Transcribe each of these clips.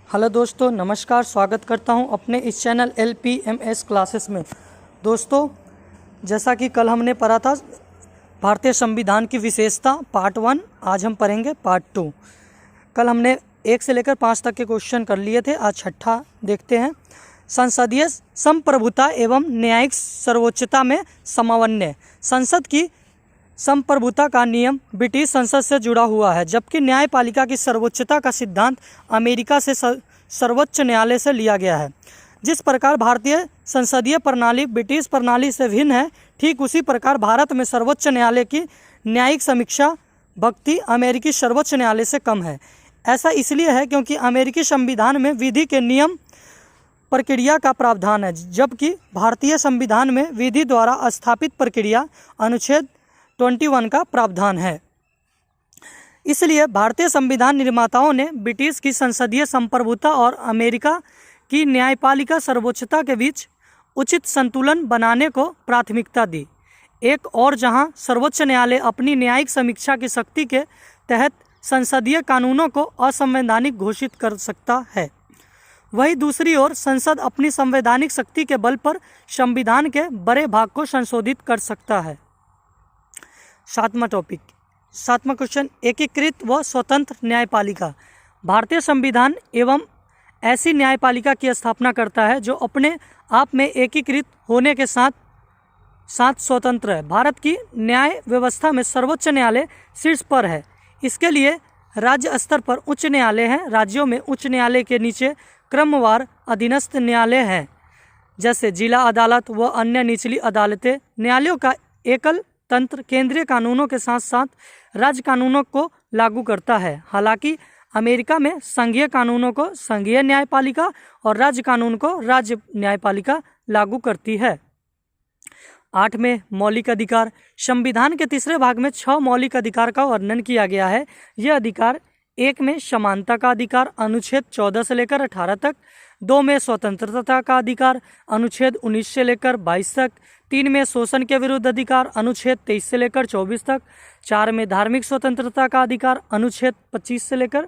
Hello दोस्तों, नमस्कार। स्वागत करता हूं अपने इस चैनल LPMS क्लासेस में। दोस्तों, जैसा कि कल हमने पढ़ा था भारतीय संविधान की विशेषता पार्ट 1, आज हम पढ़ेंगे पार्ट 2। कल हमने 1 से लेकर 5 तक के क्वेश्चन कर लिए थे, आज छठा देखते हैं। संसदीय संप्रभुता एवं न्यायिक सर्वोच्चता में समन्वय। संसद की संप्रभुता का नियम ब्रिटिश संसद से जुड़ा हुआ है, जबकि न्यायपालिका की सर्वोच्चता का सिद्धांत अमेरिका से सर्वोच्च न्यायालय से लिया गया है। जिस प्रकार भारतीय संसदीय प्रणाली ब्रिटिश प्रणाली से भिन्न है, ठीक उसी प्रकार भारत में सर्वोच्च न्यायालय की न्यायिक समीक्षा भक्ति अमेरिकी सर्वोच्च न्यायालय से कम है। ऐसा इसलिए है क्योंकि अमेरिकी संविधान में विधि के नियम प्रक्रिया का प्रावधान है, जबकि भारतीय संविधान में विधि द्वारा स्थापित प्रक्रिया अनुच्छेद 21 का प्रावधान है। इसलिए भारतीय संविधान निर्माताओं ने ब्रिटिश की संसदीय संप्रभुता और अमेरिका की न्यायपालिका सर्वोच्चता के बीच उचित संतुलन बनाने को प्राथमिकता दी। एक और जहां सर्वोच्च न्यायालय अपनी न्यायिक समीक्षा की शक्ति के तहत संसदीय कानूनों को असंवैधानिक घोषित कर सकता है, वहीं दूसरी ओर संसद अपनी संवैधानिक शक्ति के बल पर संविधान के बड़े भाग को संशोधित कर सकता है। सातवां क्वेश्चन, एकीकृत व स्वतंत्र न्यायपालिका। भारतीय संविधान एवं ऐसी न्यायपालिका की स्थापना करता है जो अपने आप में एकीकृत होने के साथ साथ स्वतंत्र है। भारत की न्याय व्यवस्था में सर्वोच्च न्यायालय शीर्ष पर है। इसके लिए राज्य स्तर पर उच्च न्यायालय हैं। राज्यों में उच्च न्यायालय के नीचे क्रमवार अधीनस्थ न्यायालय हैं, जैसे जिला अदालत व अन्य निचली अदालतें। न्यायालयों का एकल तंत्र केंद्रीय कानूनों के साथ साथ राज्य कानूनों को लागू करता है। हालांकि अमेरिका में संघीय कानूनों को संघीय न्यायपालिका और राज्य कानून को राज्य न्यायपालिका लागू करती है। 8 में मौलिक अधिकार। संविधान के तीसरे भाग में 6 मौलिक अधिकार का वर्णन किया गया है। यह अधिकार 1 में समानता का अधिकार अनुच्छेद 14 से लेकर 18 तक, 2 में स्वतंत्रता का अधिकार अनुच्छेद 19 से लेकर 22 तक, 3 में शोषण के विरुद्ध अधिकार अनुच्छेद 23 से लेकर 24 तक, 4 में धार्मिक स्वतंत्रता का अधिकार अनुच्छेद 25 से लेकर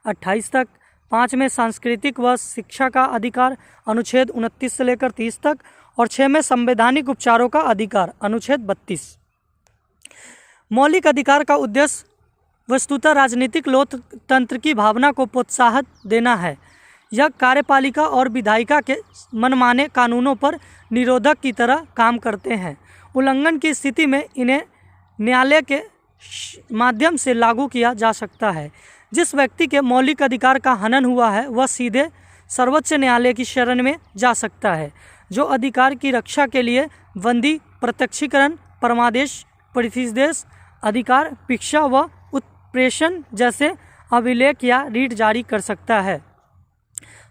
28 तक, 5 में सांस्कृतिक व शिक्षा का अधिकार अनुच्छेद 29 से लेकर 30 तक और 6 में संवैधानिक उपचारों का अधिकार अनुच्छेद 32। मौलिक अधिकार का उद्देश्य वस्तुतः राजनीतिक लोकतंत्र की भावना को प्रोत्साहन देना है। यह कार्यपालिका और विधायिका के मनमाने कानूनों पर निरोधक की तरह काम करते हैं। उल्लंघन की स्थिति में इन्हें न्यायालय के माध्यम से लागू किया जा सकता है। जिस व्यक्ति के मौलिक अधिकार का हनन हुआ है वह सीधे सर्वोच्च न्यायालय की शरण में जा सकता है, जो अधिकार की रक्षा के लिए बंदी, प्रत्यक्षीकरण, परमादेश, प्रतिदेश अधिकार, भिक्षा व उत्प्रेषण जैसे अभिलेख या रीट जारी कर सकता है।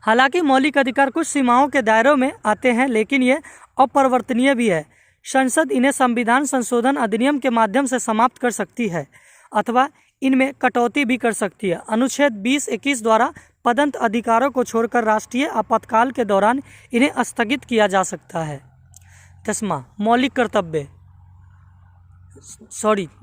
हालांकि मौलिक अधिकार कुछ सीमाओं के दायरों में आते हैं, लेकिन ये अपरिवर्तनीय भी है। संसद इन्हें संविधान संशोधन अधिनियम के माध्यम से समाप्त कर सकती है अथवा इनमें कटौती भी कर सकती है। अनुच्छेद 20-21 द्वारा प्रदत्त अधिकारों को छोड़कर राष्ट्रीय आपातकाल के दौरान इन्हें स्थगित किया जा सकता है। 10वां मौलिक कर्तव्य।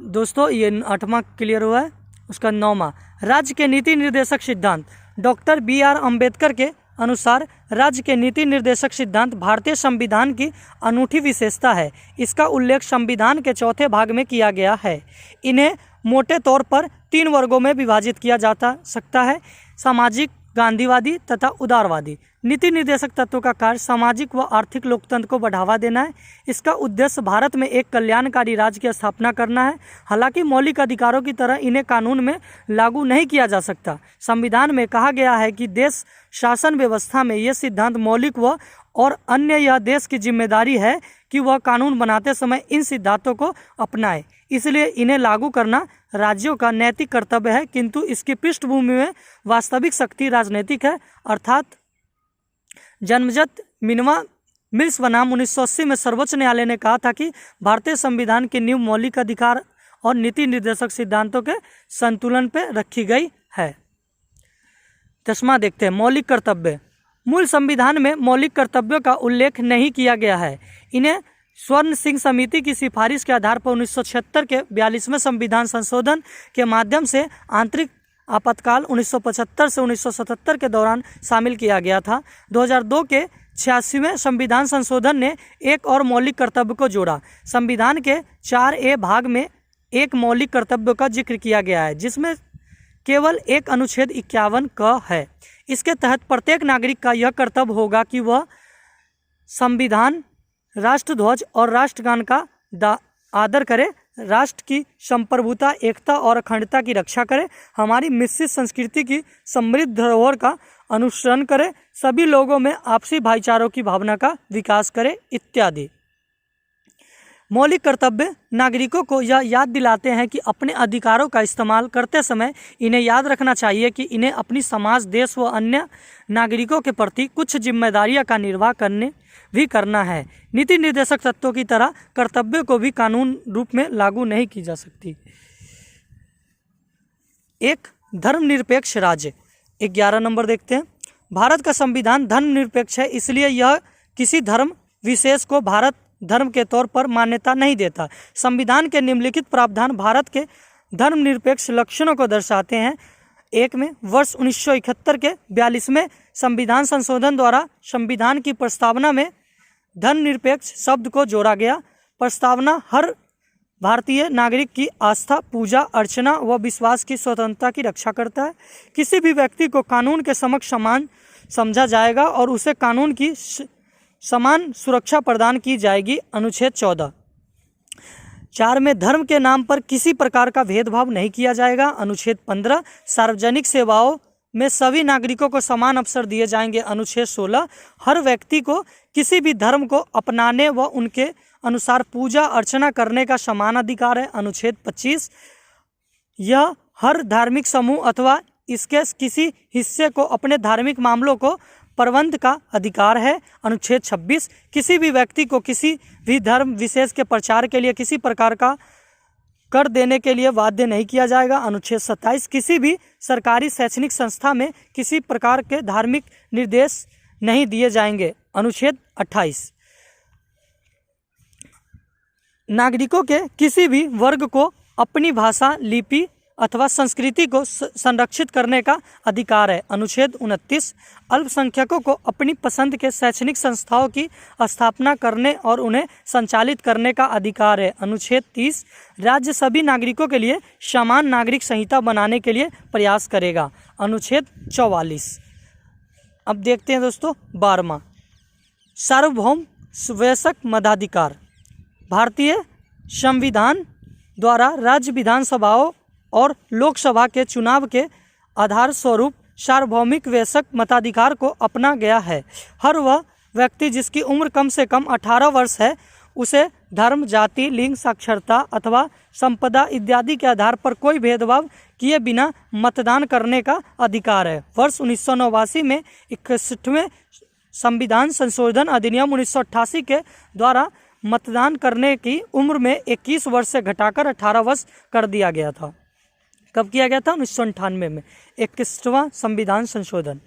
दोस्तों, ये 8वां क्लियर हुआ है। उसका 9वां राज्य के नीति निर्देशक सिद्धांत। डॉक्टर BR अम्बेडकर के अनुसार राज्य के नीति निर्देशक सिद्धांत भारतीय संविधान की अनूठी विशेषता है। इसका उल्लेख संविधान के 4थे भाग में किया गया है। इन्हें मोटे तौर पर 3 वर्गों में विभाजित किया जा सकता है: सामाजिक, गांधीवादी तथा उदारवादी। नीति निर्देशक तत्वों का कार्य सामाजिक व आर्थिक लोकतंत्र को बढ़ावा देना है। इसका उद्देश्य भारत में एक कल्याणकारी राज्य की स्थापना करना है। हालांकि मौलिक अधिकारों की तरह इन्हें कानून में लागू नहीं किया जा सकता। संविधान में कहा गया है कि देश शासन व्यवस्था में ये सिद्धांत मौलिक व और अन्य यह देश की जिम्मेदारी है कि वह कानून बनाते समय इन सिद्धांतों को अपनाए। इसलिए इन्हें लागू करना राज्यों का नैतिक कर्तव्य है, किंतु इसकी पृष्ठभूमि में वास्तविक शक्ति राजनीतिक है। अर्थात जन्मजात मिल्स बनाम 1980 में सर्वोच्च न्यायालय ने कहा था कि भारतीय संविधान की नींव मौलिक अधिकार और नीति निर्देशक सिद्धांतों के संतुलन पर रखी गई है। 10वां देखते हैं मौलिक कर्तव्य। मूल संविधान में मौलिक कर्तव्यों का उल्लेख नहीं किया गया है। इन्हें स्वर्ण सिंह समिति की सिफारिश के आधार पर 1976 के 42वें संविधान संशोधन के माध्यम से आपातकाल 1975 से 1977 के दौरान शामिल किया गया था। 2002 के 86वें संविधान संशोधन ने एक और मौलिक कर्तव्य को जोड़ा। संविधान के 4A भाग में एक मौलिक कर्तव्य का जिक्र किया गया है, जिसमें केवल एक अनुच्छेद 51 क है। इसके तहत प्रत्येक नागरिक का यह कर्तव्य होगा कि वह संविधान, राष्ट्रध्वज और राष्ट्रगान का आदर करे, राष्ट्र की संप्रभुता, एकता और अखंडता की रक्षा करे, हमारी मिश्रित संस्कृति की समृद्ध धरोहर का अनुसरण करे, सभी लोगों में आपसी भाईचारों की भावना का विकास करे इत्यादि। मौलिक कर्तव्य नागरिकों को यह याद दिलाते हैं कि अपने अधिकारों का इस्तेमाल करते समय इन्हें याद रखना चाहिए कि इन्हें अपनी समाज, देश व अन्य नागरिकों के प्रति कुछ जिम्मेदारियों का निर्वाह करना है। नीति निर्देशक तत्वों की तरह कर्तव्यों को भी कानून रूप में लागू नहीं की जा सकती। एक धर्मनिरपेक्ष राज्य। 11 नंबर देखते हैं। भारत का संविधान धर्मनिरपेक्ष है, इसलिए यह किसी धर्म विशेष को भारत धर्म के तौर पर मान्यता नहीं देता। संविधान के निम्नलिखित प्रावधान भारत के धर्मनिरपेक्ष लक्षणों को दर्शाते हैं। एक में वर्ष 1971 के 42वें संविधान संशोधन द्वारा संविधान की प्रस्तावना में धर्मनिरपेक्ष शब्द को जोड़ा गया। प्रस्तावना हर भारतीय नागरिक की आस्था, पूजा अर्चना व विश्वास की स्वतंत्रता की रक्षा करता है। किसी भी व्यक्ति को कानून के समक्ष समान समझा जाएगा और उसे कानून की समान सुरक्षा प्रदान की जाएगी। अनुच्छेद 14। 4 में धर्म के नाम पर किसी प्रकार का भेदभाव नहीं किया जाएगा। अनुच्छेद 15। सार्वजनिक सेवाओं में सभी नागरिकों को समान अवसर दिए जाएंगे। अनुच्छेद 16। हर व्यक्ति को किसी भी धर्म को अपनाने व उनके अनुसार पूजा अर्चना करने का समान अधिकार है। अनुच्छेद 25। यह हर धार्मिक समूह अथवा इसके किसी हिस्से को अपने धार्मिक मामलों को प्रबंध का अधिकार है। अनुच्छेद 26। किसी भी व्यक्ति को किसी भी धर्म विशेष के प्रचार के लिए किसी प्रकार का कर देने के लिए बाध्य नहीं किया जाएगा। अनुच्छेद 27। किसी भी सरकारी शैक्षणिक संस्था में किसी प्रकार के धार्मिक निर्देश नहीं दिए जाएंगे। अनुच्छेद 28। नागरिकों के किसी भी वर्ग को अपनी भाषा, लिपि अथवा संस्कृति को संरक्षित करने का अधिकार है। अनुच्छेद 29। अल्पसंख्यकों को अपनी पसंद के शैक्षणिक संस्थाओं की स्थापना करने और उन्हें संचालित करने का अधिकार है। अनुच्छेद 30। राज्य सभी नागरिकों के लिए समान नागरिक संहिता बनाने के लिए प्रयास करेगा। अनुच्छेद 44। अब देखते हैं दोस्तों 12वां, सार्वभौम वयस्क मताधिकार। भारतीय संविधान द्वारा राज्य विधानसभाओं और लोकसभा के चुनाव के आधार स्वरूप सार्वभौमिक वयस्क मताधिकार को अपना गया है। हर वह व्यक्ति जिसकी उम्र कम से कम 18 वर्ष है उसे धर्म, जाति, लिंग, साक्षरता अथवा संपदा इत्यादि के आधार पर कोई भेदभाव किए बिना मतदान करने का अधिकार है। वर्ष 1989 में 61वें संविधान संशोधन अधिनियम 1988 के द्वारा मतदान करने की उम्र में 21 वर्ष से घटाकर 18 वर्ष कर दिया गया था। कब किया गया था? 1998 में 21वां संविधान संशोधन।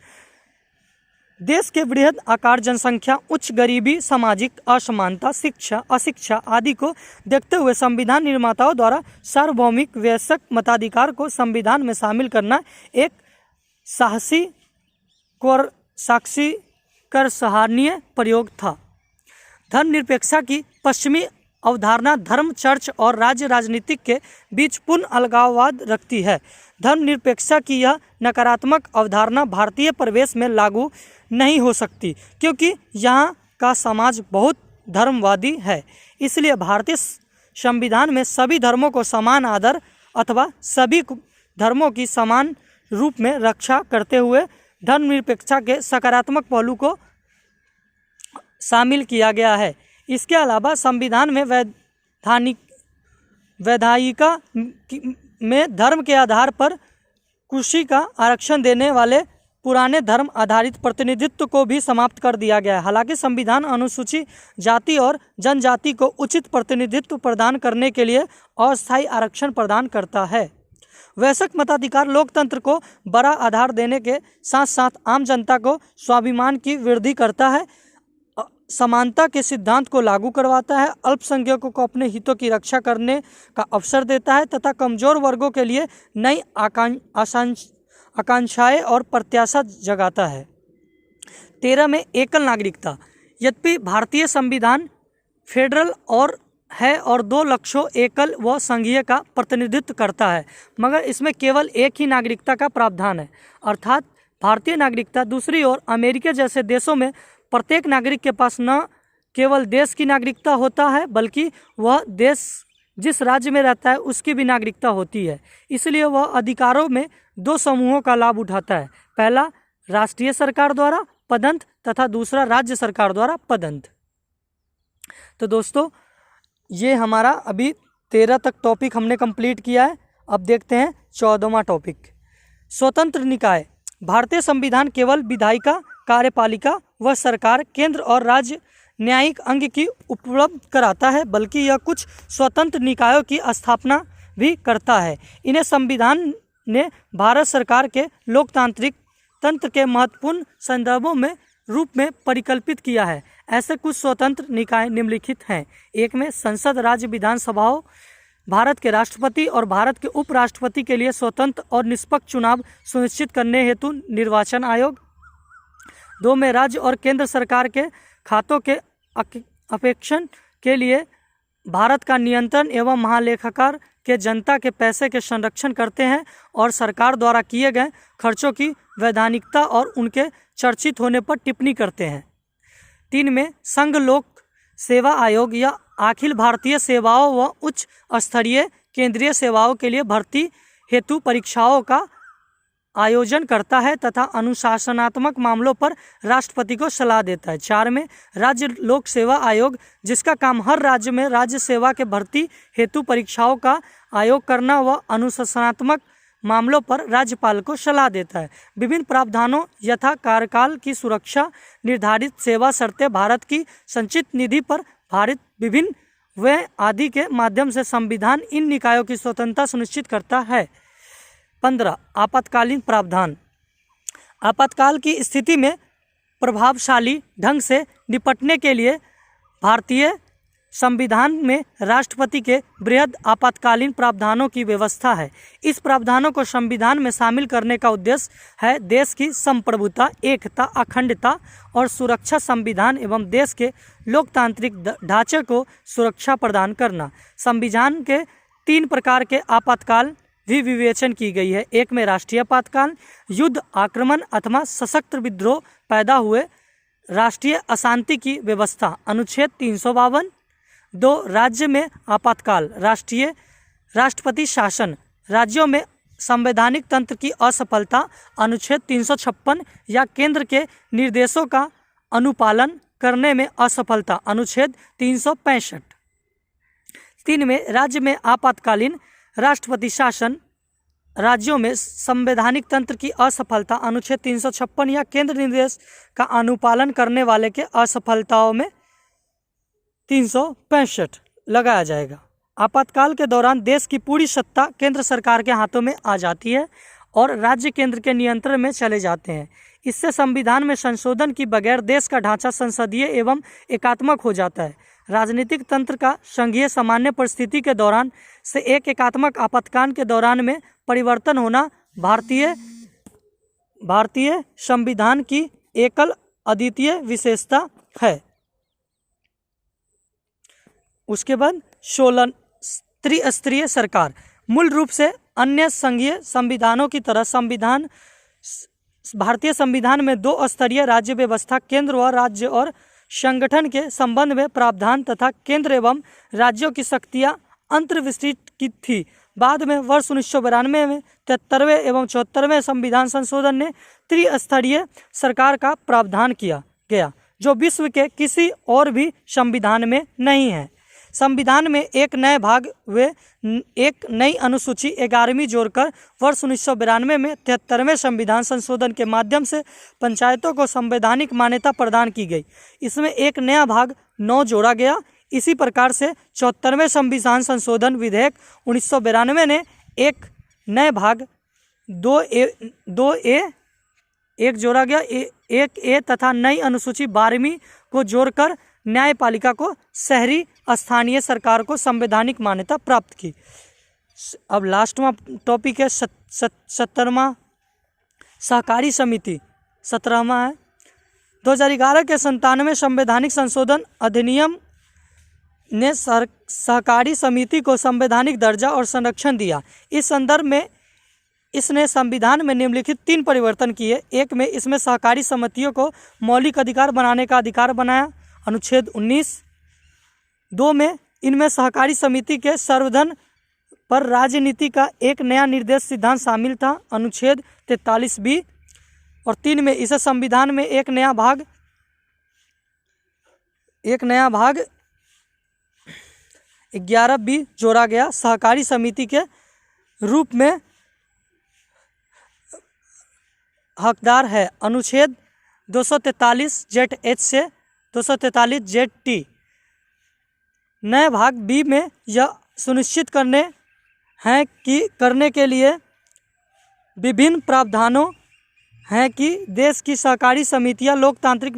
देश के बृहद आकार, जनसंख्या, उच्च गरीबी, सामाजिक असमानता, शिक्षा, अशिक्षा आदि को देखते हुए संविधान निर्माताओं द्वारा सार्वभौमिक वयस्क मताधिकार को संविधान में शामिल करना एक साक्षी कर सराहनीय प्रयोग था। धर्मनिरपेक्षता की पश्चिमी अवधारणा धर्म, चर्च और राज्य राजनीतिक के बीच पूर्ण अलगाववाद रखती है। धर्मनिरपेक्षता की यह नकारात्मक अवधारणा भारतीय परिवेश में लागू नहीं हो सकती क्योंकि यहाँ का समाज बहुत धर्मवादी है। इसलिए भारतीय संविधान में सभी धर्मों को समान आदर अथवा सभी धर्मों की समान रूप में रक्षा करते हुए धर्मनिरपेक्षता के सकारात्मक पहलू को शामिल किया गया है। इसके अलावा संविधान में वैधायिका में धर्म के आधार पर कुर्सी का आरक्षण देने वाले पुराने धर्म आधारित प्रतिनिधित्व को भी समाप्त कर दिया गया है। हालांकि संविधान अनुसूचित जाति और जनजाति को उचित प्रतिनिधित्व प्रदान करने के लिए अस्थायी आरक्षण प्रदान करता है। वयस्क मताधिकार लोकतंत्र को बड़ा आधार देने के साथ साथ आम जनता को स्वाभिमान की वृद्धि करता है, समानता के सिद्धांत को लागू करवाता है, अल्पसंख्यकों को अपने हितों की रक्षा करने का अवसर देता है तथा कमजोर वर्गों के लिए नई आकांक्षाएं और प्रत्याशा जगाता है। 13 में एकल नागरिकता। यद्यपि भारतीय संविधान फेडरल और है और 2 लक्ष्यों एकल व संघीय का प्रतिनिधित्व करता है, मगर इसमें केवल एक ही नागरिकता का प्रावधान है, अर्थात भारतीय नागरिकता। दूसरी ओर अमेरिका जैसे देशों में प्रत्येक नागरिक के पास न केवल देश की नागरिकता होता है, बल्कि वह देश जिस राज्य में रहता है उसकी भी नागरिकता होती है। इसलिए वह अधिकारों में 2 समूहों का लाभ उठाता है, पहला राष्ट्रीय सरकार द्वारा पदंत तथा दूसरा राज्य सरकार द्वारा पदंत। तो दोस्तों, ये हमारा अभी 13 तक टॉपिक हमने कंप्लीट किया है। अब देखते हैं 14वां टॉपिक, स्वतंत्र निकाय। भारतीय संविधान केवल विधायिका, कार्यपालिका व सरकार, केंद्र और राज्य न्यायिक अंग की उपलब्ध कराता है, बल्कि यह कुछ स्वतंत्र निकायों की स्थापना भी करता है। इन्हें संविधान ने भारत सरकार के लोकतांत्रिक तंत्र के महत्वपूर्ण संदर्भों में रूप में परिकल्पित किया है। ऐसे कुछ स्वतंत्र निकाय निम्नलिखित हैं। एक में संसद, राज्य विधानसभाओं, भारत के राष्ट्रपति और भारत के उपराष्ट्रपति के लिए स्वतंत्र और निष्पक्ष चुनाव सुनिश्चित करने हेतु निर्वाचन आयोग। 2 में राज्य और केंद्र सरकार के खातों के अपेक्षण के लिए भारत का नियंत्रण एवं महालेखाकार के जनता के पैसे के संरक्षण करते हैं और सरकार द्वारा किए गए खर्चों की वैधानिकता और उनके चर्चित होने पर टिप्पणी करते हैं। 3 में संघ लोक सेवा आयोग या अखिल भारतीय सेवाओं व उच्च स्तरीय केंद्रीय सेवाओं के लिए भर्ती हेतु परीक्षाओं का आयोजन करता है तथा अनुशासनात्मक मामलों पर राष्ट्रपति को सलाह देता है। 4 में राज्य लोक सेवा आयोग, जिसका काम हर राज्य में राज्य सेवा के भर्ती हेतु परीक्षाओं का आयोग करना व अनुशासनात्मक मामलों पर राज्यपाल को सलाह देता है। विभिन्न प्रावधानों यथा कार्यकाल की सुरक्षा, निर्धारित सेवा शर्तें, भारत की संचित निधि पर भारित विभिन्न व्यय आदि के माध्यम से संविधान इन निकायों की स्वतंत्रता सुनिश्चित करता है। 15 आपातकालीन प्रावधान। आपातकाल की स्थिति में प्रभावशाली ढंग से निपटने के लिए भारतीय संविधान में राष्ट्रपति के बृहद आपातकालीन प्रावधानों की व्यवस्था है। इस प्रावधानों को संविधान में शामिल करने का उद्देश्य है देश की संप्रभुता, एकता, अखंडता और सुरक्षा, संविधान एवं देश के लोकतांत्रिक ढांचे को सुरक्षा प्रदान करना। संविधान के 3 प्रकार के आपातकाल भी विवेचन की गई है। 1 में राष्ट्रीय आपातकाल, युद्ध, आक्रमण अथवा सशस्त्र विद्रोह पैदा हुए राष्ट्रीय अशांति की व्यवस्था, अनुच्छेद 352। 2 राज्य में आपातकाल, राष्ट्रपति शासन, राज्यों में संवैधानिक तंत्र की असफलता, अनुच्छेद 356 या केंद्र के निर्देशों का अनुपालन करने में असफलता, अनुच्छेद 365। 3 में राज्य में आपातकालीन राष्ट्रपति शासन, राज्यों में संवैधानिक तंत्र की असफलता, अनुच्छेद 356 या केंद्र निर्देश का अनुपालन करने वाले के असफलताओं में 365 लगाया जाएगा। आपातकाल के दौरान देश की पूरी सत्ता केंद्र सरकार के हाथों में आ जाती है और राज्य केंद्र के नियंत्रण में चले जाते हैं। इससे संविधान में संशोधन की बगैर देश का ढांचा संसदीय एवं एकात्मक हो जाता है। राजनीतिक तंत्र का संघीय सामान्य परिस्थिति के दौरान से एक एकात्मक आपातकाल के दौरान में परिवर्तन होना भारतीय संविधान की एकल अद्वितीय विशेषता है। उसके बाद 16 त्रिस्तरीय सरकार। मूल रूप से अन्य संघीय संविधानों की तरह भारतीय संविधान में 2 स्तरीय राज्य व्यवस्था, केंद्र व राज्य और संगठन के संबंध में प्रावधान तथा केंद्र एवं राज्यों की शक्तियां अंतर्विस्तृत की थी। बाद में वर्ष 1992 में 73वें एवं 74वें संविधान संशोधन ने त्रिस्तरीय सरकार का प्रावधान किया गया, जो विश्व के किसी और भी संविधान में नहीं है। संविधान में एक नए भाग व एक नई अनुसूची 11वीं जोड़कर वर्ष 1992 में 73वें संविधान संशोधन के माध्यम से पंचायतों को संवैधानिक मान्यता प्रदान की गई। इसमें एक नया भाग 9 जोड़ा गया। इसी प्रकार से 74वें संविधान संशोधन विधेयक 1992 ने एक नए भाग 2A 1 जोड़ा गया, 1A तथा नई अनुसूची 12वीं को जोड़कर न्यायपालिका को शहरी स्थानीय सरकार को संवैधानिक मान्यता प्राप्त की। अब लास्टवा टॉपिक है 17वां सहकारी समिति 17वां है। 2011 के 97 संवैधानिक संशोधन अधिनियम ने सहकारी समिति को संवैधानिक दर्जा और संरक्षण दिया। इस संदर्भ में इसने संविधान में निम्नलिखित 3 परिवर्तन किए। 1 में इसमें सहकारी समितियों को मौलिक अधिकार बनाने का अधिकार बनाया, अनुच्छेद 19। 2 में इनमें सहकारी समिति के सर्वधन पर राजनीति का एक नया निर्देश सिद्धांत शामिल था, अनुच्छेद 43B। और 3 में इसे संविधान में एक नया भाग 11B जोड़ा गया। सहकारी समिति के रूप में हकदार है, अनुच्छेद 243ZH से 243ZT। नए भाग बी में यह सुनिश्चित करने के लिए विभिन्न प्रावधानों हैं कि देश की सहकारी समितियां लोकतांत्रिक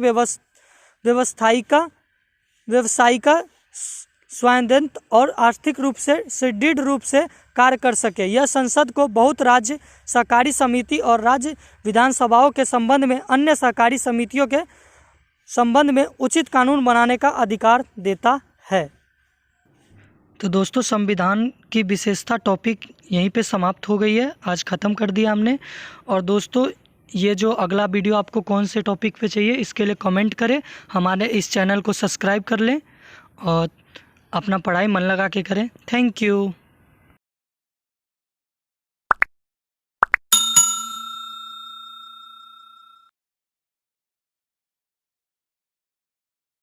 व्यावसायिक स्वायत्त और आर्थिक रूप से सुदृढ़ रूप से कार्य कर सके। यह संसद को बहुत राज्य सहकारी समिति और राज्य विधानसभाओं के संबंध में अन्य सहकारी समितियों के संबंध में उचित कानून बनाने का अधिकार देता है। तो दोस्तों, संविधान की विशेषता टॉपिक यहीं पे समाप्त हो गई है, आज ख़त्म कर दिया हमने। और दोस्तों, ये जो अगला वीडियो आपको कौन से टॉपिक पे चाहिए इसके लिए कमेंट करें, हमारे इस चैनल को सब्सक्राइब कर लें और अपना पढ़ाई मन लगा के करें। Thank you.